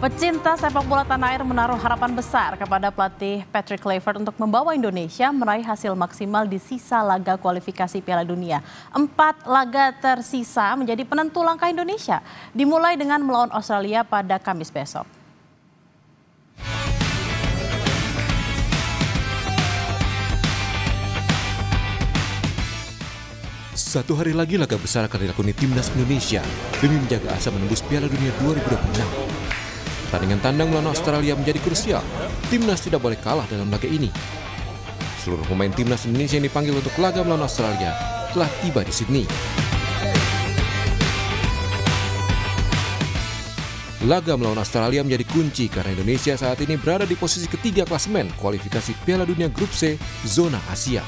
Pecinta sepak bola tanah air menaruh harapan besar kepada pelatih Patrick Kluivert untuk membawa Indonesia meraih hasil maksimal di sisa laga kualifikasi Piala Dunia. 4 laga tersisa menjadi penentu langkah Indonesia, dimulai dengan melawan Australia pada Kamis besok. Satu hari lagi laga besar akan dilakoni timnas Indonesia demi menjaga asa menembus Piala Dunia 2026. Pertandingan tandang melawan Australia menjadi krusial. Timnas tidak boleh kalah dalam laga ini. Seluruh pemain timnas Indonesia yang dipanggil untuk laga melawan Australia telah tiba di Sydney. Laga melawan Australia menjadi kunci karena Indonesia saat ini berada di posisi ketiga klasemen kualifikasi Piala Dunia Grup C zona Asia.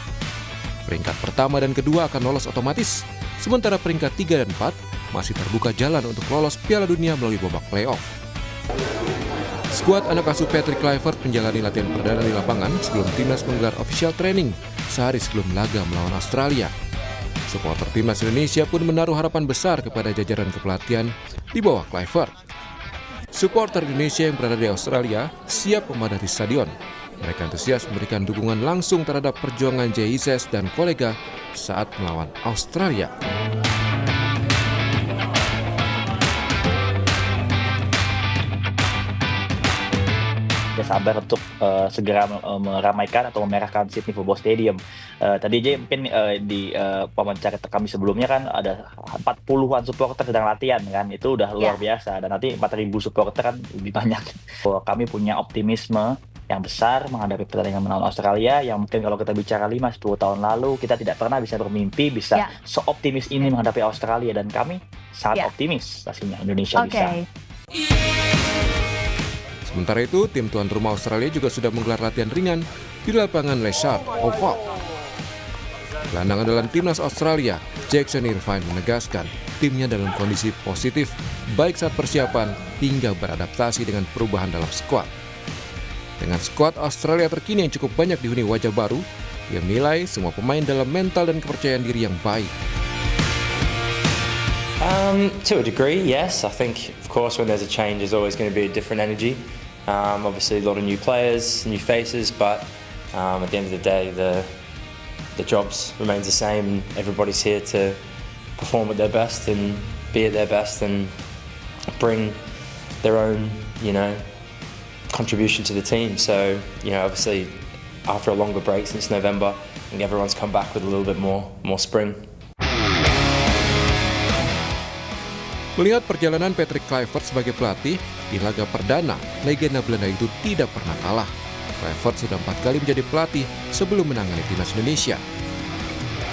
Peringkat pertama dan kedua akan lolos otomatis, sementara peringkat 3 dan 4 masih terbuka jalan untuk lolos Piala Dunia melalui babak playoff. Skuad anak asuh Patrick Kluivert menjalani latihan perdana di lapangan sebelum timnas menggelar official training sehari sebelum laga melawan Australia. Supporter timnas Indonesia pun menaruh harapan besar kepada jajaran kepelatihan di bawah Kluivert. Supporter Indonesia yang berada di Australia siap memadati stadion. Mereka antusias memberikan dukungan langsung terhadap perjuangan JICES dan kolega saat melawan Australia. Sabar untuk segera meramaikan atau memerahkan Sydney Football Stadium. Tadi aja mungkin di wawancara kami sebelumnya kan ada 40-an supporter sedang latihan kan, itu udah luar biasa, dan nanti 4.000 supporter kan lebih banyak. Kami punya optimisme yang besar menghadapi pertandingan melawan Australia yang mungkin kalau kita bicara 5-10 tahun lalu kita tidak pernah bisa bermimpi bisa seoptimis ini menghadapi Australia, dan kami sangat optimis pastinya Indonesia bisa. Sementara itu, tim tuan rumah Australia juga sudah menggelar latihan ringan di lapangan Leshard Oval. Gelandang andalan timnas Australia, Jackson Irvine menegaskan timnya dalam kondisi positif baik saat persiapan hingga beradaptasi dengan perubahan dalam skuad. Dengan skuad Australia terkini yang cukup banyak dihuni wajah baru, ia menilai semua pemain dalam mental dan kepercayaan diri yang baik. To a degree, yes. I think, of course, when there's a change, there's always going to be a different energy. Obviously, a lot of new players, new faces, but at the end of the day, the jobs remains the same. Everybody's here to perform at their best and be at their best and bring their own, contribution to the team. So, obviously, after a longer break since November, I think everyone's come back with a little bit more spring. Melihat perjalanan Patrick Kluivert sebagai pelatih, di laga perdana, legenda Belanda itu tidak pernah kalah. Kluivert sudah 4 kali menjadi pelatih sebelum menangani timnas Indonesia.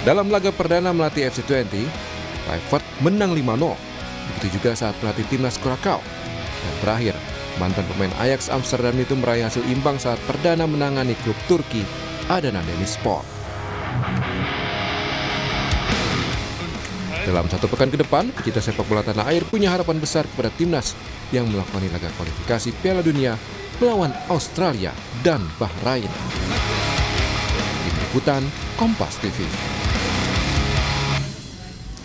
Dalam laga perdana melatih FC20, Kluivert menang 5-0. Begitu juga saat pelatih timnas Krakow. Dan terakhir, mantan pemain Ajax Amsterdam itu meraih hasil imbang saat perdana menangani klub Turki Adana Demirspor. Dalam 1 pekan ke depan, pecinta sepak bola tanah air punya harapan besar kepada timnas yang melakoni laga kualifikasi Piala Dunia melawan Australia dan Bahrain. Tim Liputan Kompas TV.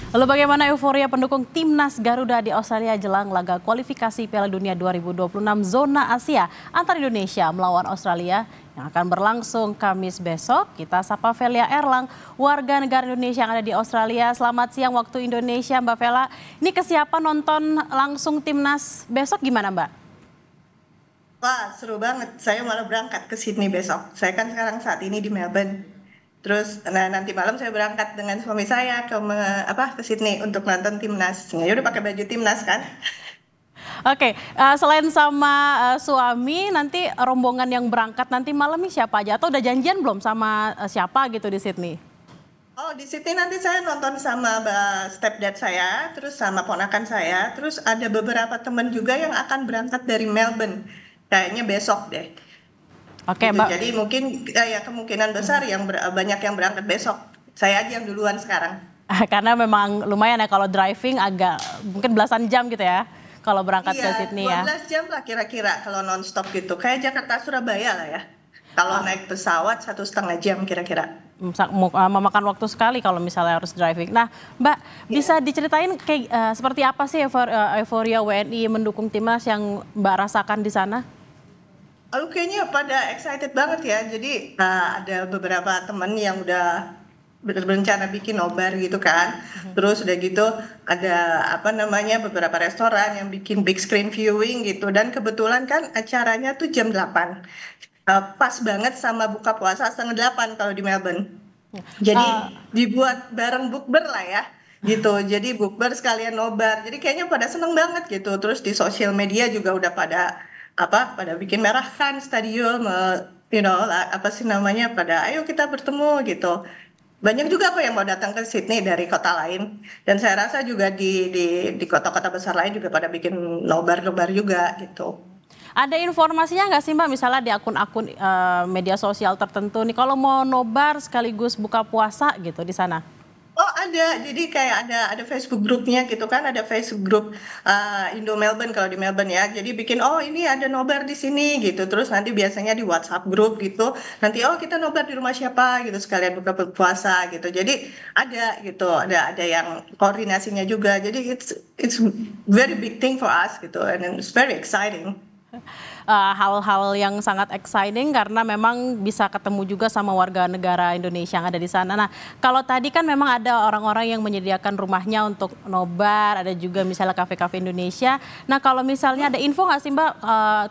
Lalu bagaimana euforia pendukung timnas Garuda di Australia jelang laga kualifikasi Piala Dunia 2026 zona Asia antara Indonesia melawan Australia yang akan berlangsung Kamis besok? Kita sapa Velia Erlang, warga negara Indonesia yang ada di Australia. Selamat siang waktu Indonesia, Mbak Vela. Ini kesiapan nonton langsung timnas besok gimana, Mbak? Wah, seru banget. Saya malah berangkat ke Sydney besok. Saya kan sekarang saat ini di Melbourne. Terus nanti malam saya berangkat dengan suami saya ke Sydney untuk nonton timnas. Ya udah pakai baju timnas kan. Oke, selain sama suami, nanti rombongan yang berangkat nanti malam ini siapa aja? Atau udah janjian belum sama siapa gitu di Sydney? Oh, di Sydney nanti saya nonton sama stepdad saya, terus sama ponakan saya, terus ada beberapa teman juga yang akan berangkat dari Melbourne. Kayaknya besok deh. Oke, gitu. Mbak. Jadi mungkin ya kemungkinan besar banyak yang berangkat besok. Saya aja yang duluan sekarang. Karena memang lumayan ya kalau driving agak mungkin belasan jam gitu ya. Kalau berangkat ke Sydney ya. 12 jam lah kira-kira kalau non-stop gitu. Kayak Jakarta Surabaya lah ya. Kalau naik pesawat 1,5 jam kira-kira. Memakan waktu sekali kalau misalnya harus driving. Nah, Mbak, bisa diceritain kayak seperti apa sih euforia WNI mendukung timnas yang Mbak rasakan di sana? Kayaknya pada excited banget ya. Jadi ada beberapa teman yang udah berencana bikin nobar gitu kan. Terus udah gitu ada beberapa restoran yang bikin big screen viewing gitu. Dan kebetulan kan acaranya tuh jam 8. Pas banget sama buka puasa 7:30 kalau di Melbourne. Jadi dibuat bareng bukber lah ya gitu. Jadi bukber sekalian nobar. Jadi kayaknya pada seneng banget gitu. Terus di sosial media juga udah pada bikin merahkan stadion, pada ayo kita bertemu gitu. Banyak juga kok yang mau datang ke Sydney dari kota lain. Dan saya rasa juga di kota-kota besar lain juga pada bikin nobar-nobar juga gitu. Ada informasinya nggak sih Mbak, misalnya di akun-akun media sosial tertentu nih, kalau mau nobar sekaligus buka puasa gitu di sana? Oh ada, jadi kayak ada Facebook grupnya gitu kan, ada Facebook grup Indo Melbourne kalau di Melbourne ya. Jadi bikin ini ada nobar di sini gitu. Terus nanti biasanya di WhatsApp grup gitu. Nanti kita nobar di rumah siapa gitu sekalian buka puasa gitu. Jadi ada gitu, ada yang koordinasinya juga. Jadi it's very big thing for us gitu, and it's very exciting. Hal-hal yang sangat exciting karena memang bisa ketemu juga sama warga negara Indonesia yang ada di sana. Nah, kalau tadi kan memang ada orang-orang yang menyediakan rumahnya untuk nobar, ada juga misalnya kafe-kafe Indonesia. Nah, kalau misalnya ada info nggak sih Mbak,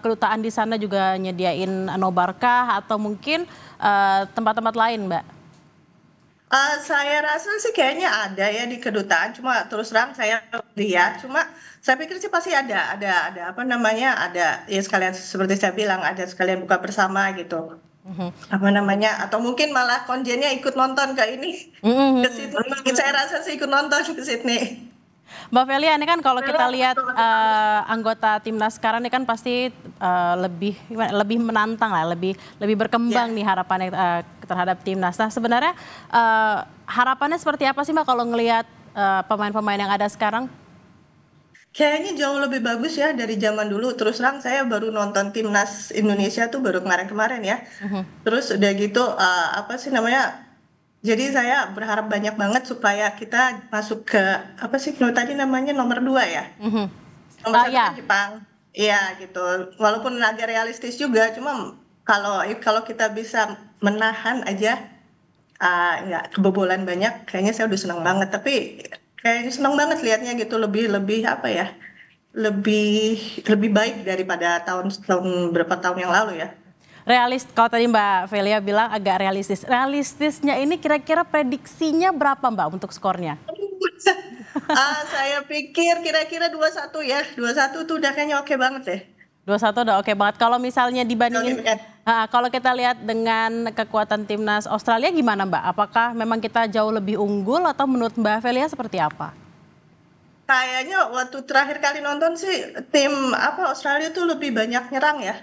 kedutaan di sana juga nyediain nobarkah atau mungkin tempat-tempat lain Mbak? Saya rasa sih kayaknya ada ya di kedutaan, cuma terus terang saya lihat, cuma saya pikir sih pasti ada ya sekalian seperti saya bilang, ada sekalian buka bersama gitu. Atau mungkin malah konjennya ikut nonton ke ini, ke Sydney. Saya rasa sih ikut nonton ke Sydney. Mbak Velia, ini kan kalau kita lihat anggota timnas sekarang ini kan pasti lebih menantang lah, lebih berkembang nih harapannya terhadap timnas. Nah sebenarnya harapannya seperti apa sih Mbak kalau ngelihat pemain-pemain yang ada sekarang? Kayaknya jauh lebih bagus ya dari zaman dulu. Terus terang saya baru nonton timnas Indonesia tuh baru kemarin-kemarin ya. Terus udah gitu jadi saya berharap banyak banget supaya kita masuk ke tadi namanya nomor 2 ya. Nomor 1 kan Jepang. Iya gitu. Walaupun agak realistis juga, cuma kalau kita bisa menahan aja nggak kebobolan banyak, kayaknya saya udah senang banget. Tapi kayaknya senang banget lihatnya gitu, lebih baik daripada berapa tahun yang lalu ya. Kalau tadi Mbak Velia bilang agak realistis. Realistisnya ini kira-kira prediksinya berapa Mbak untuk skornya? Saya pikir kira-kira 2-1 ya. 2-1 tuh udah kayaknya oke banget deh. 2-1 udah oke banget. Kalau misalnya dibandingin, kalau kita lihat dengan kekuatan timnas Australia gimana Mbak? Apakah memang kita jauh lebih unggul atau menurut Mbak Velia seperti apa? Kayaknya waktu terakhir kali nonton sih tim Australia tuh lebih banyak nyerang ya.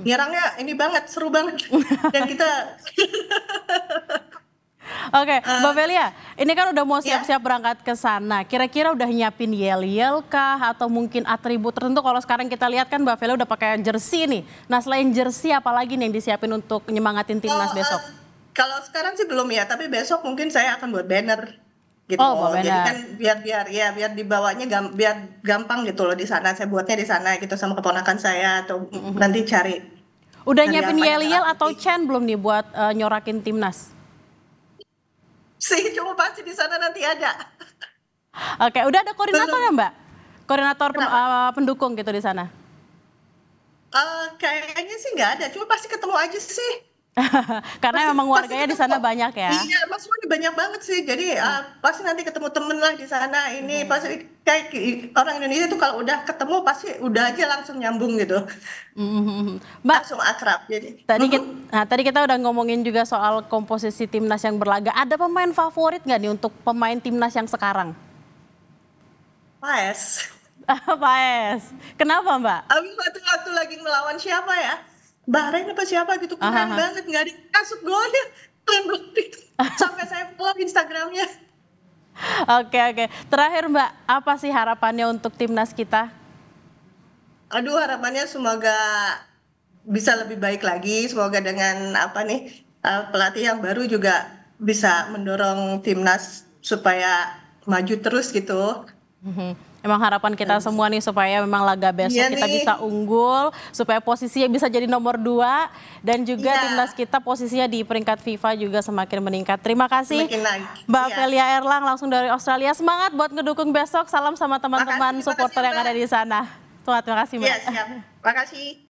Nyerangnya ini banget, seru banget. Dan kita Oke, Mbak Velia, ini kan udah mau siap-siap berangkat ke sana. Kira-kira udah nyiapin yel-yel kah atau mungkin atribut tertentu? Kalau sekarang kita lihat kan Mbak Velia udah pakai jersey nih. Nah, selain jersey apa lagi nih yang disiapin untuk nyemangatin timnas besok? Kalau sekarang sih belum ya, tapi besok mungkin saya akan buat banner gitu. Jadi kan biar dibawanya biar gampang gitu loh di sana. Saya buatnya di sana gitu sama keponakan saya atau nanti cari. Udah nyiapin yel-yel atau chant belum nih buat nyorakin timnas? Cuma pasti di sana nanti ada. Oke, udah ada koordinator ya Mbak? Koordinator pendukung gitu di sana? Kayaknya sih nggak ada, cuma pasti ketemu aja sih. Karena memang warganya di sana banyak ya. Iya, maksudnya banyak banget sih. Jadi pasti nanti ketemu temen lah di sana. Ini pasti kayak orang Indonesia tuh kalau udah ketemu pasti udah aja langsung nyambung gitu. Mbak, langsung akrab. Jadi. Tadi kita udah ngomongin juga soal komposisi timnas yang berlaga. Ada pemain favorit nggak nih untuk pemain timnas yang sekarang? Paes. Paes. Kenapa Mbak? Waktu lagi melawan siapa ya? Bahrain apa siapa gitu, keren banget, nggak dikasih golnya, keren banget. Sampai saya follow Instagramnya. Oke. Terakhir Mbak, apa sih harapannya untuk timnas kita? Harapannya semoga bisa lebih baik lagi. Semoga dengan pelatih yang baru juga bisa mendorong timnas supaya maju terus gitu. Emang harapan kita semua nih supaya memang laga besok Iya kita nih. bisa unggul, supaya posisinya bisa jadi nomor 2 dan juga Iya. timnas kita posisinya di peringkat FIFA juga semakin meningkat. Terima kasih Semakin naik. Mbak Iya. Velia Erlang langsung dari Australia. Semangat buat ngedukung besok. Salam sama teman-teman Makasih, supporter yang Mbak. ada di sana. Terima kasih Mbak. Iya, siap. Makasih.